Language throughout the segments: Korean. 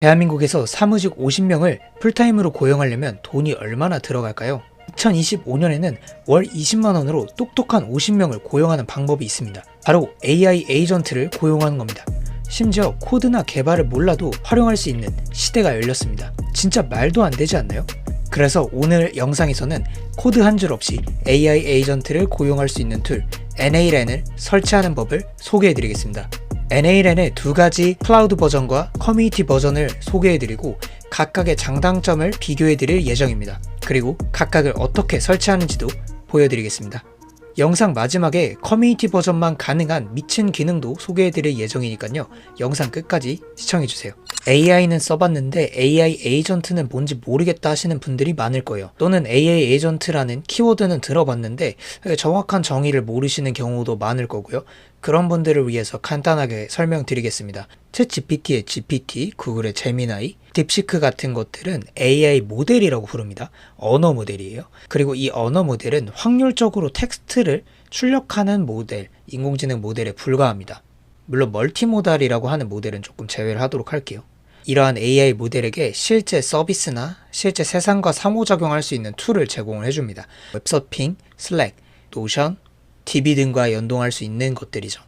대한민국에서 사무직 50명을 풀타임으로 고용하려면 돈이 얼마나 들어갈까요? 2025년에는 월 20만원으로 똑똑한 50명을 고용하는 방법이 있습니다. 바로 AI 에이전트를 고용하는 겁니다. 심지어 코드나 개발을 몰라도 활용할 수 있는 시대가 열렸습니다. 진짜 말도 안 되지 않나요? 그래서 오늘 영상에서는 코드 한 줄 없이 AI 에이전트를 고용할 수 있는 툴 NALN을 설치하는 법을 소개해드리겠습니다. NALN의 두 가지 클라우드 버전과 커뮤니티 버전을 소개해드리고 각각의 장단점을 비교해드릴 예정입니다. 그리고 각각을 어떻게 설치하는지도 보여드리겠습니다. 영상 마지막에 커뮤니티 버전만 가능한 미친 기능도 소개해드릴 예정이니까요. 영상 끝까지 시청해주세요. AI는 써봤는데 AI 에이전트는 뭔지 모르겠다 하시는 분들이 많을 거예요. 또는 AI 에이전트라는 키워드는 들어봤는데 정확한 정의를 모르시는 경우도 많을 거고요. 그런 분들을 위해서 간단하게 설명드리겠습니다. 챗GPT의 GPT, 구글의 제미나이, 딥시크 같은 것들은 AI 모델이라고 부릅니다. 언어 모델이에요. 그리고 이 언어 모델은 확률적으로 텍스트를 출력하는 모델, 인공지능 모델에 불과합니다. 물론 멀티모달이라고 하는 모델은 조금 제외를 하도록 할게요. 이러한 AI 모델에게 실제 서비스나 실제 세상과 상호작용할 수 있는 툴을 제공을 해줍니다. 웹서핑, 슬랙, 노션, DB 등과 연동할 수 있는 것들이죠.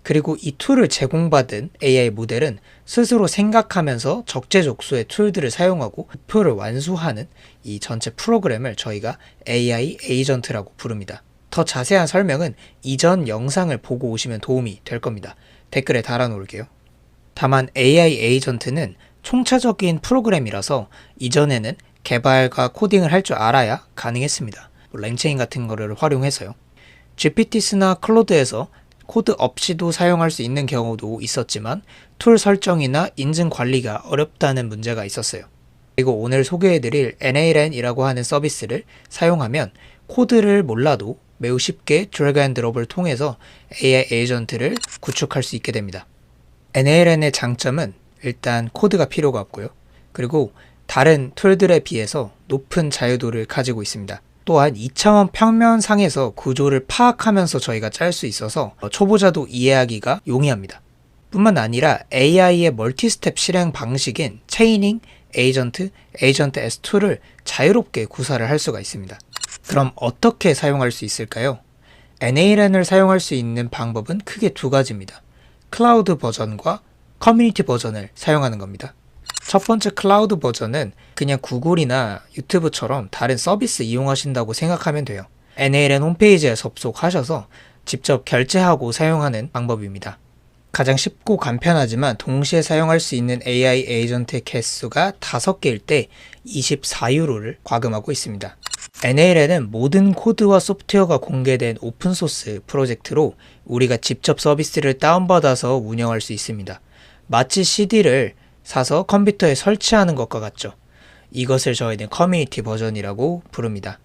그리고 이 툴을 제공받은 AI 모델은 스스로 생각하면서 적재적소의 툴들을 사용하고 목표를 완수하는 이 전체 프로그램을 저희가 AI 에이전트라고 부릅니다. 더 자세한 설명은 이전 영상을 보고 오시면 도움이 될 겁니다. 댓글에 달아놓을게요. 다만 AI 에이전트는 총체적인 프로그램이라서 이전에는 개발과 코딩을 할 줄 알아야 가능했습니다. 랭체인 같은 거를 활용해서요. GPT나 클로드에서 코드 없이도 사용할 수 있는 경우도 있었지만 툴 설정이나 인증 관리가 어렵다는 문제가 있었어요. 그리고 오늘 소개해드릴 NALN이라고 하는 서비스를 사용하면 코드를 몰라도 매우 쉽게 드래그 앤 드롭을 통해서 AI 에이전트를 구축할 수 있게 됩니다. NALN의 장점은 일단 코드가 필요가 없고요. 그리고 다른 툴들에 비해서 높은 자유도를 가지고 있습니다. 또한 2차원 평면상에서 구조를 파악하면서 저희가 짤 수 있어서 초보자도 이해하기가 용이합니다. 뿐만 아니라 AI의 멀티스텝 실행 방식인 체이닝, 에이전트, 에이전트 S2를 자유롭게 구사를 할 수가 있습니다. 그럼 어떻게 사용할 수 있을까요? NALN을 사용할 수 있는 방법은 크게 두 가지입니다. 클라우드 버전과 커뮤니티 버전을 사용하는 겁니다. 첫 번째 클라우드 버전은 그냥 구글이나 유튜브처럼 다른 서비스 이용하신다고 생각하면 돼요. NALN 홈페이지에 접속하셔서 직접 결제하고 사용하는 방법입니다. 가장 쉽고 간편하지만 동시에 사용할 수 있는 AI 에이전트의 개수가 5개일 때 24유로를 과금하고 있습니다. NALN은 모든 코드와 소프트웨어가 공개된 오픈소스 프로젝트로 우리가 직접 서비스를 다운받아서 운영할 수 있습니다. 마치 CD를 사서 컴퓨터에 설치하는 것과 같죠. 이것을 저희는 커뮤니티 버전이라고 부릅니다.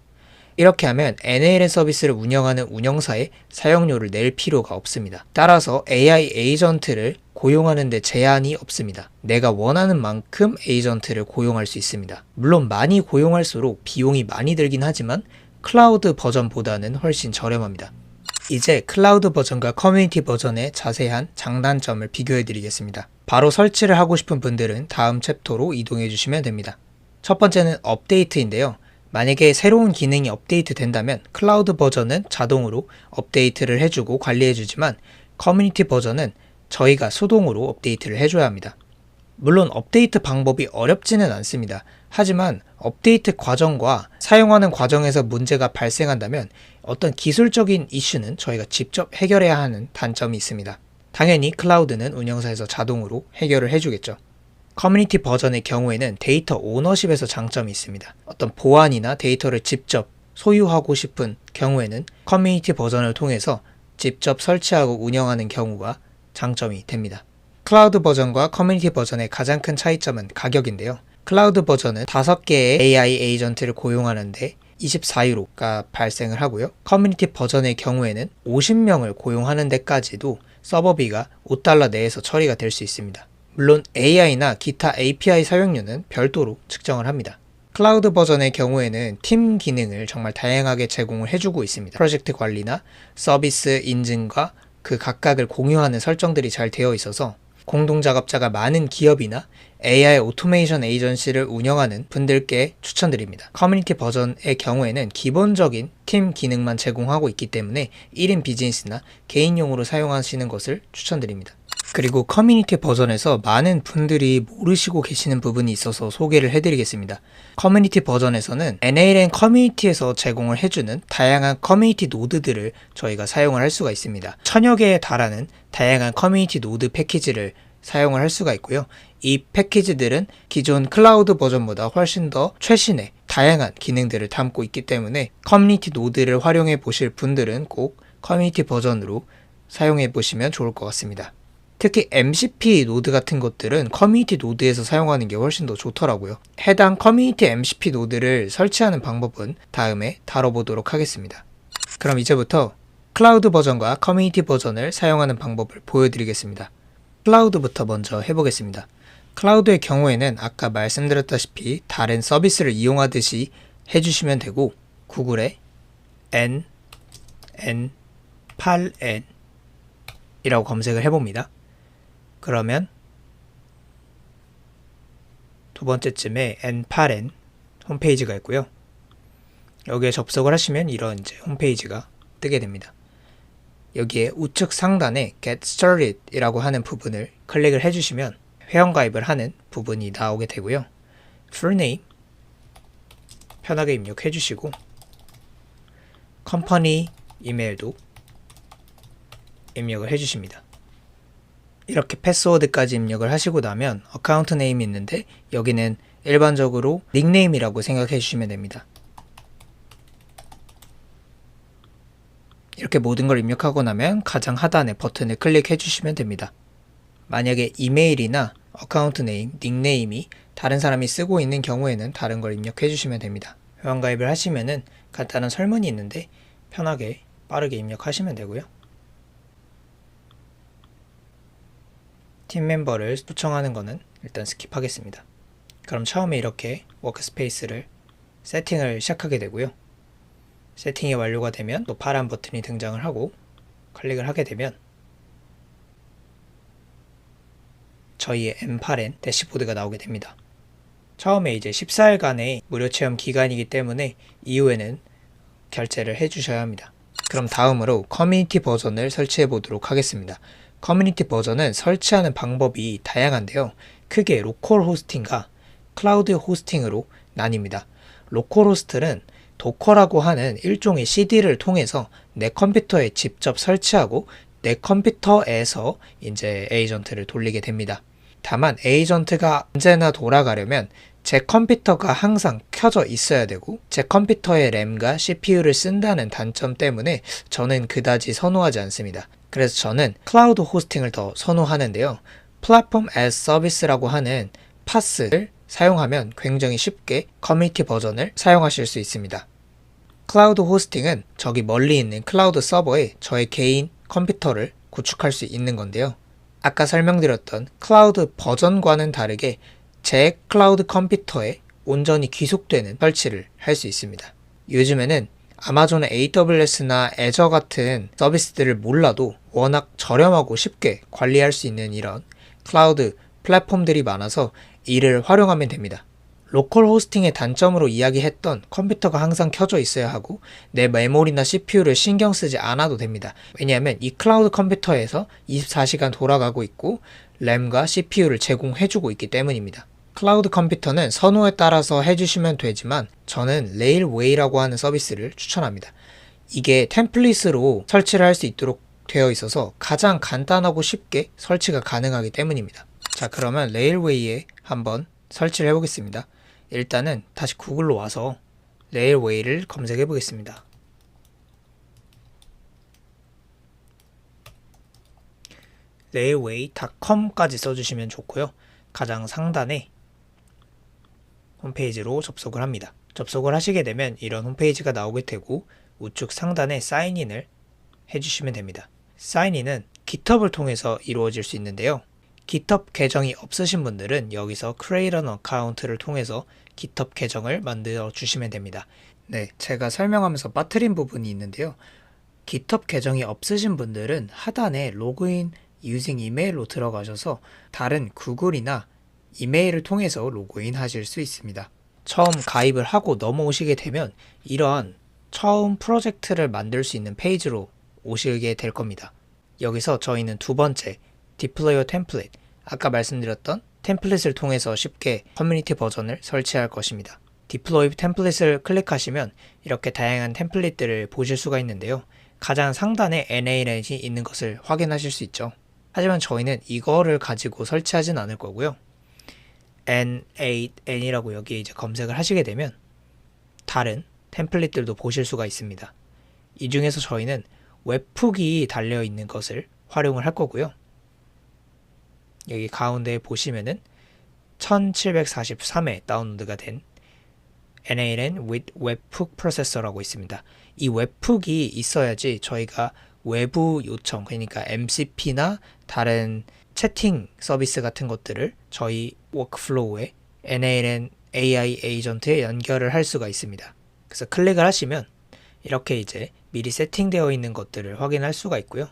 이렇게 하면 NALN 서비스를 운영하는 운영사에 사용료를 낼 필요가 없습니다. 따라서 AI 에이전트를 고용하는 데 제한이 없습니다. 내가 원하는 만큼 에이전트를 고용할 수 있습니다. 물론 많이 고용할수록 비용이 많이 들긴 하지만 클라우드 버전보다는 훨씬 저렴합니다. 이제 클라우드 버전과 커뮤니티 버전의 자세한 장단점을 비교해 드리겠습니다. 바로 설치를 하고 싶은 분들은 다음 챕터로 이동해 주시면 됩니다. 첫 번째는 업데이트인데요. 만약에 새로운 기능이 업데이트 된다면 클라우드 버전은 자동으로 업데이트를 해주고 관리해주지만 커뮤니티 버전은 저희가 수동으로 업데이트를 해줘야 합니다. 물론 업데이트 방법이 어렵지는 않습니다. 하지만 업데이트 과정과 사용하는 과정에서 문제가 발생한다면 어떤 기술적인 이슈는 저희가 직접 해결해야 하는 단점이 있습니다. 당연히 클라우드는 운영사에서 자동으로 해결을 해주겠죠. 커뮤니티 버전의 경우에는 데이터 오너십에서 장점이 있습니다. 어떤 보안이나 데이터를 직접 소유하고 싶은 경우에는 커뮤니티 버전을 통해서 직접 설치하고 운영하는 경우가 장점이 됩니다. 클라우드 버전과 커뮤니티 버전의 가장 큰 차이점은 가격인데요. 클라우드 버전은 5개의 AI 에이전트를 고용하는데 24유로가 발생을 하고요. 커뮤니티 버전의 경우에는 50명을 고용하는 데까지도 서버비가 $5 내에서 처리가 될 수 있습니다. 물론 AI나 기타 API 사용료는 별도로 측정을 합니다. 클라우드 버전의 경우에는 팀 기능을 정말 다양하게 제공을 해주고 있습니다. 프로젝트 관리나 서비스 인증과 그 각각을 공유하는 설정들이 잘 되어 있어서 공동 작업자가 많은 기업이나 AI 오토메이션 에이전시를 운영하는 분들께 추천드립니다. 커뮤니티 버전의 경우에는 기본적인 팀 기능만 제공하고 있기 때문에 1인 비즈니스나 개인용으로 사용하시는 것을 추천드립니다. 그리고 커뮤니티 버전에서 많은 분들이 모르시고 계시는 부분이 있어서 소개를 해드리겠습니다. 커뮤니티 버전에서는 NALN 커뮤니티에서 제공을 해주는 다양한 커뮤니티 노드들을 저희가 사용을 할 수가 있습니다. 1000여 개에 달하는 다양한 커뮤니티 노드 패키지를 사용을 할 수가 있고요. 이 패키지들은 기존 클라우드 버전보다 훨씬 더 최신의 다양한 기능들을 담고 있기 때문에 커뮤니티 노드를 활용해 보실 분들은 꼭 커뮤니티 버전으로 사용해 보시면 좋을 것 같습니다. 특히 MCP 노드 같은 것들은 커뮤니티 노드에서 사용하는 게 훨씬 더 좋더라고요. 해당 커뮤니티 MCP 노드를 설치하는 방법은 다음에 다뤄보도록 하겠습니다. 그럼 이제부터 클라우드 버전과 커뮤니티 버전을 사용하는 방법을 보여드리겠습니다. 클라우드부터 먼저 해보겠습니다. 클라우드의 경우에는 아까 말씀드렸다시피 다른 서비스를 이용하듯이 해주시면 되고 구글에 n8n 이라고 검색을 해봅니다. 그러면 두 번째쯤에 n8n 홈페이지가 있고요. 여기에 접속을 하시면 이런 이제 홈페이지가 뜨게 됩니다. 여기에 우측 상단에 Get Started 이라고 하는 부분을 클릭을 해주시면 회원가입을 하는 부분이 나오게 되고요. Fullname 편하게 입력해 주시고 컴퍼니 이메일도 입력을 해주십니다. 이렇게 패스워드까지 입력을 하시고 나면 어카운트 네임이 있는데 여기는 일반적으로 닉네임이라고 생각해 주시면 됩니다. 이렇게 모든 걸 입력하고 나면 가장 하단에 버튼을 클릭해 주시면 됩니다. 만약에 이메일이나 어카운트 네임, 닉네임이 다른 사람이 쓰고 있는 경우에는 다른 걸 입력해 주시면 됩니다. 회원가입을 하시면은 간단한 설문이 있는데 편하게 빠르게 입력하시면 되고요. 팀 멤버를 초청하는 거는 일단 스킵하겠습니다. 그럼 처음에 이렇게 워크스페이스를 세팅을 시작하게 되고요. 세팅이 완료가 되면 또 파란 버튼이 등장을 하고 클릭을 하게 되면 저희의 M8N 대시보드가 나오게 됩니다. 처음에 이제 14일간의 무료 체험 기간이기 때문에 이후에는 결제를 해주셔야 합니다. 그럼 다음으로 커뮤니티 버전을 설치해 보도록 하겠습니다. 커뮤니티 버전은 설치하는 방법이 다양한데요. 크게 로컬 호스팅과 클라우드 호스팅으로 나뉩니다. 로컬 호스트는 도커라고 하는 일종의 CD를 통해서 내 컴퓨터에 직접 설치하고 내 컴퓨터에서 이제 에이전트를 돌리게 됩니다. 다만 에이전트가 언제나 돌아가려면 제 컴퓨터가 항상 켜져 있어야 되고 제 컴퓨터의 램과 CPU를 쓴다는 단점 때문에 저는 그다지 선호하지 않습니다. 그래서 저는 클라우드 호스팅을 더 선호하는데요. 플랫폼 as 서비스라고 하는 파스를 사용하면 굉장히 쉽게 커뮤니티 버전을 사용하실 수 있습니다. 클라우드 호스팅은 저기 멀리 있는 클라우드 서버에 저의 개인 컴퓨터를 구축할 수 있는 건데요. 아까 설명드렸던 클라우드 버전과는 다르게 제 클라우드 컴퓨터에 온전히 귀속되는 설치를 할 수 있습니다. 요즘에는 아마존의 AWS나 Azure 같은 서비스들을 몰라도 워낙 저렴하고 쉽게 관리할 수 있는 이런 클라우드 플랫폼들이 많아서 이를 활용하면 됩니다. 로컬 호스팅의 단점으로 이야기했던 컴퓨터가 항상 켜져 있어야 하고 내 메모리나 CPU를 신경 쓰지 않아도 됩니다. 왜냐하면 이 클라우드 컴퓨터에서 24시간 돌아가고 있고 램과 CPU를 제공해주고 있기 때문입니다. 클라우드 컴퓨터는 선호에 따라서 해주시면 되지만 저는 레일웨이라고 하는 서비스를 추천합니다. 이게 템플릿으로 설치를 할 수 있도록 되어 있어서 가장 간단하고 쉽게 설치가 가능하기 때문입니다. 자, 그러면 레일웨이에 한번 설치를 해보겠습니다. 일단은 다시 구글로 와서 레일웨이를 검색해 보겠습니다. railway.com까지 써주시면 좋고요. 가장 상단에 홈페이지로 접속을 합니다. 접속을 하시게 되면 이런 홈페이지가 나오게 되고 우측 상단에 사인인을 해주시면 됩니다. 사인인은 GitHub을 통해서 이루어질 수 있는데요. GitHub 계정이 없으신 분들은 여기서 Create an Account를 통해서 GitHub 계정을 만들어 주시면 됩니다. 네, 제가 설명하면서 빠뜨린 부분이 있는데요. GitHub 계정이 없으신 분들은 하단에 로그인 using 이메일로 들어가셔서 다른 구글이나 이메일을 통해서 로그인 하실 수 있습니다. 처음 가입을 하고 넘어오시게 되면 이러한 처음 프로젝트를 만들 수 있는 페이지로 오시게 될 겁니다. 여기서 저희는 두 번째 Deploy your template, 아까 말씀드렸던 템플릿을 통해서 쉽게 커뮤니티 버전을 설치할 것입니다. Deploy 템플릿을 클릭하시면 이렇게 다양한 템플릿들을 보실 수가 있는데요. 가장 상단에 NAN이 있는 것을 확인하실 수 있죠. 하지만 저희는 이거를 가지고 설치하진 않을 거고요. N8N이라고 여기에 이제 검색을 하시게 되면 다른 템플릿들도 보실 수가 있습니다. 이 중에서 저희는 웹훅이 달려있는 것을 활용을 할 거고요. 여기 가운데 보시면은 1743회 다운로드가 된 NAN with 웹훅 프로세서라고 있습니다. 이 웹훅이 있어야지 저희가 외부 요청, 그러니까 MCP나 다른 채팅 서비스 같은 것들을 저희 워크플로우에 NAN AI 에이전트에 연결을 할 수가 있습니다. 그래서 클릭을 하시면 이렇게 이제 미리 세팅되어 있는 것들을 확인할 수가 있고요.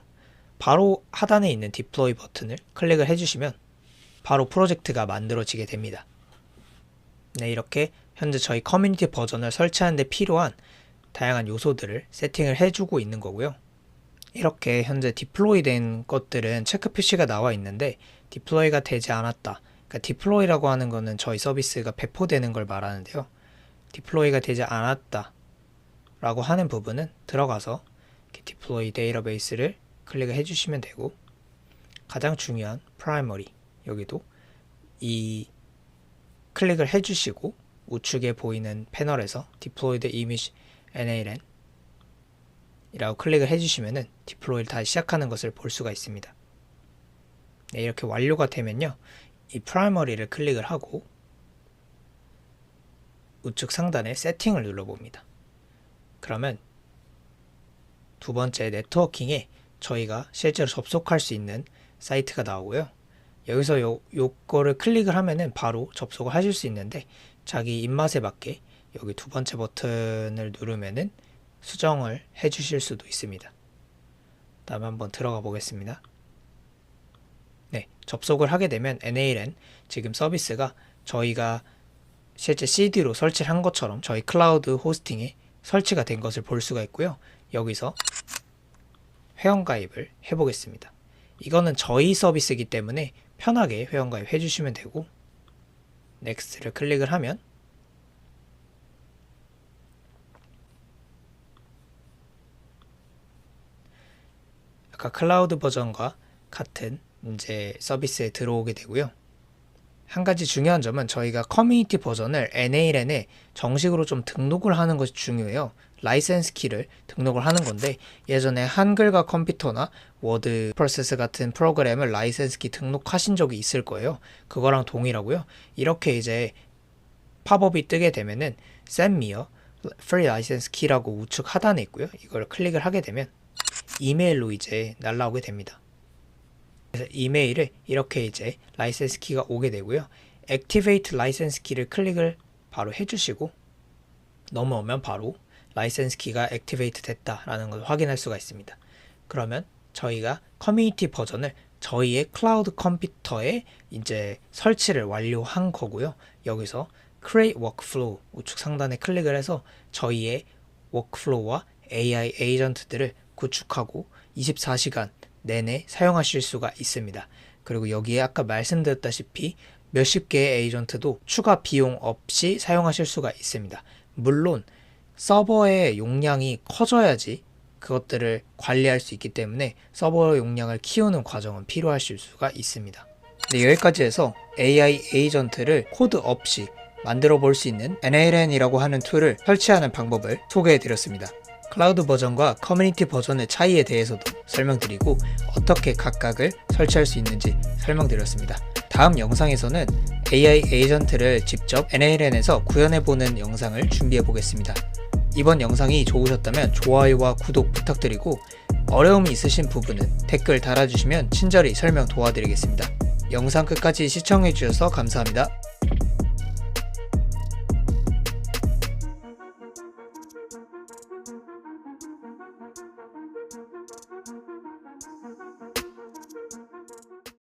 바로 하단에 있는 디플로이 버튼을 클릭을 해주시면 바로 프로젝트가 만들어지게 됩니다. 네, 이렇게 현재 저희 커뮤니티 버전을 설치하는 데 필요한 다양한 요소들을 세팅을 해주고 있는 거고요. 이렇게 현재 디플로이 된 것들은 체크 표시가 나와 있는데 디플로이가 되지 않았다. 그러니까 디플로이라고 하는 거는 저희 서비스가 배포되는 걸 말하는데요. 디플로이가 되지 않았다 라고 하는 부분은 들어가서 디플로이 데이터베이스를 클릭을 해주시면 되고, 가장 중요한 프라이머리, 여기도 이 클릭을 해주시고 우측에 보이는 패널에서 Deployed Image NAN 이라고 클릭을 해주시면은 디플로이를 다시 시작하는 것을 볼 수가 있습니다. 네, 이렇게 완료가 되면요, 이 프라이머리를 클릭을 하고 우측 상단에 세팅을 눌러봅니다. 그러면 두 번째 네트워킹에 저희가 실제로 접속할 수 있는 사이트가 나오고요. 여기서 요거를 클릭을 하면은 바로 접속을 하실 수 있는데, 자기 입맛에 맞게 여기 두 번째 버튼을 누르면은 수정을 해 주실 수도 있습니다. 다음에 한번 들어가 보겠습니다. 네, 접속을 하게 되면 NAN 지금 서비스가 저희가 실제 CD로 설치를 한 것처럼 저희 클라우드 호스팅에 설치가 된 것을 볼 수가 있고요. 여기서 회원가입을 해보겠습니다. 이거는 저희 서비스이기 때문에 편하게 회원가입 해주시면 되고, 넥스트를 클릭을 하면 아까 클라우드 버전과 같은 이제 서비스에 들어오게 되고요. 한 가지 중요한 점은 저희가 커뮤니티 버전을 NAN에 정식으로 좀 등록을 하는 것이 중요해요. 라이센스 키를 등록을 하는 건데, 예전에 한글과 컴퓨터나 워드 프로세스 같은 프로그램을 라이센스 키 등록하신 적이 있을 거예요. 그거랑 동일하고요. 이렇게 이제 팝업이 뜨게 되면은 Send me a free license key라고 우측 하단에 있고요. 이걸 클릭을 하게 되면 이메일로 이제 날라오게 됩니다. 그래서 이메일에 이렇게 이제 라이센스 키가 오게 되고요. Activate 라이센스 키를 클릭을 바로 해주시고 넘어오면 바로 라이센스 키가 액티베이트 됐다라는 걸 확인할 수가 있습니다. 그러면 저희가 커뮤니티 버전을 저희의 클라우드 컴퓨터에 이제 설치를 완료한 거고요. 여기서 Create Workflow 우측 상단에 클릭을 해서 저희의 워크플로우와 AI 에이전트들을 구축하고 24시간 내내 사용하실 수가 있습니다. 그리고 여기에 아까 말씀드렸다시피 몇십 개의 에이전트도 추가 비용 없이 사용하실 수가 있습니다. 물론 서버의 용량이 커져야지 그것들을 관리할 수 있기 때문에 서버 용량을 키우는 과정은 필요하실 수가 있습니다. 네, 여기까지 해서 AI 에이전트를 코드 없이 만들어 볼 수 있는 NAN이라고 하는 툴을 설치하는 방법을 소개해 드렸습니다. 클라우드 버전과 커뮤니티 버전의 차이에 대해서도 설명드리고 어떻게 각각을 설치할 수 있는지 설명드렸습니다. 다음 영상에서는 AI 에이전트를 직접 NAN에서 구현해보는 영상을 준비해 보겠습니다. 이번 영상이 좋으셨다면 좋아요와 구독 부탁드리고, 어려움이 있으신 부분은 댓글 달아주시면 친절히 설명 도와드리겠습니다. 영상 끝까지 시청해주셔서 감사합니다.